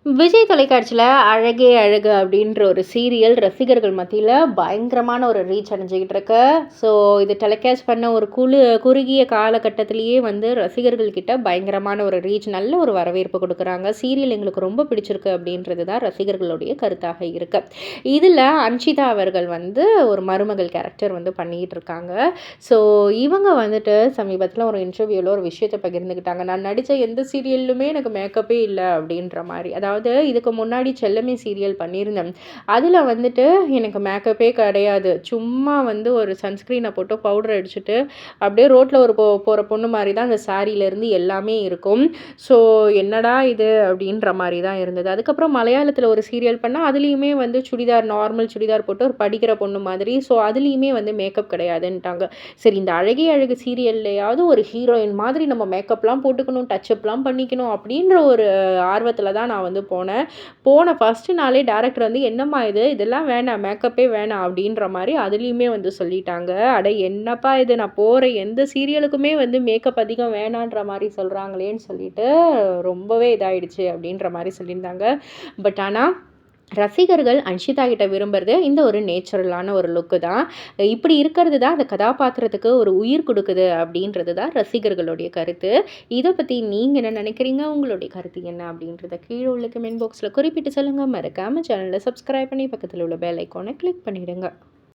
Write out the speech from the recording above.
விஜய் தொலைக்காட்சியில "அழகே அழகு" அப்படின்ற ஒரு சீரியல் ரசிகர்கள் மத்தியில பயங்கரமான ஒரு ரீச் அடைஞ்சுகிட்டு இருக்கு. ஸோ இது டெலிகாஸ்ட் பண்ண ஒரு குறுகிய காலகட்டத்திலேயே வந்து ரசிகர்கள் கிட்ட பயங்கரமான ஒரு ரீச், நல்ல ஒரு வரவேற்பு குடுக்குறாங்க. சீரியல் எங்களுக்கு ரொம்ப பிடிச்சிருக்கு அப்படின்றது தான் ரசிகர்களுடைய கருத்தாக இருக்கு. இதில அன்ஷிதா அவர்கள் வந்து ஒரு மருமகள் கேரக்டர் வந்து பண்ணிக்கிட்டு இருக்காங்க. ஸோ இவங்க வந்துட்டு சமீபத்தில ஒரு இன்டர்வியூல ஒரு விஷயத்த பகிர்ந்துக்கிட்டாங்க. "நான் நடிச்ச எந்த சீரியல்லுமே எனக்கு மேக்கப்பே இல்ல" அப்படின்ற மாரி. அதாவது இதுக்கு முன்னாடி செல்லமே சீரியல் பண்ணியிருந்தேன். அதில வந்துட்டு எனக்கு மேக்கப்பே கிடையாது. சும்மா வந்து ஒரு சன்ஸ்கிரீன போட்டு பவுடர் அடிச்சுட்டு, அப்படியே ரோட்ல ஒரு போற பொண்ணு மாரி தான் அந்த சாரீலேருந்து எல்லாமே இருக்கும். ஸோ என்னடா இது அப்படின்ற மாரி தான் இருந்தது. அதுக்கப்புறம் மலையாளத்தில ஒரு சீரியல் பண்ணா, அதுலயுமே வந்து சுடிதார் நார்மல் சுடிதார் போட்டு ஒரு படிக்கிற பொண்ணு மாதிரி. ஸோ அதுலயுமே வந்து மேக்கப் கிடையாதுன்ட்டாங்க. சரி, இந்த அழகே அழகு சீரியல்லையாவது ஒரு ஹீரோயின் மாதிரி நம்ம மேக்கப்லாம் போட்டுக்கணும், டச்சப்லாம் பண்ணிக்கணும் அப்படின்ற ஒரு ஆர்வத்தில தான் நான் வந்து போனேன். போன ஃபர்ஸ்ட்டு நாளே டைரக்டர் வந்து, "என்னம்மா இது? இதெல்லாம் வேணாம். மேக்கப்பே வேணாம்." அப்படின்ற மாரி அதுலயுமே வந்து சொல்லிட்டாங்க. அட என்னப்பா இது! நான் போற எந்த சீரியலுக்குமே வந்து மேக்கப் அதிகம் வேணான்ற மாரி சொல்றாங்களேன்னு சொல்லிட்டு, ரொம்பவே இதாயிடுச்சு அப்படின்ற மாரி சொல்லியிருந்தாங்க. பட் ஆனா ரசிகர்கள் அன்ஷிதா கிட்ட விரும்புறது இந்த ஒரு நேச்சுரலான ஒரு லுக்கு தான். இப்படி இருக்கிறது தான் அந்த கதாபாத்திரத்துக்கு ஒரு உயிர் குடுக்குது அப்படின்றது தான் ரசிகர்களுடைய கருத்து. இத பத்தி நீங்க என்ன நினைக்கிறீங்க? உங்களுடைய கருத்து என்ன? அப்படின்றத கீழ உள்ள கமெண்ட் பாக்ஸ்ல குறிப்பிட்டு சொல்லுங்க. மறக்காம சேனல சப்ஸ்கிரைப் பண்ணி பக்கத்துல உள்ள பெல் ஐகான கிளிக் பண்ணிடுங்க.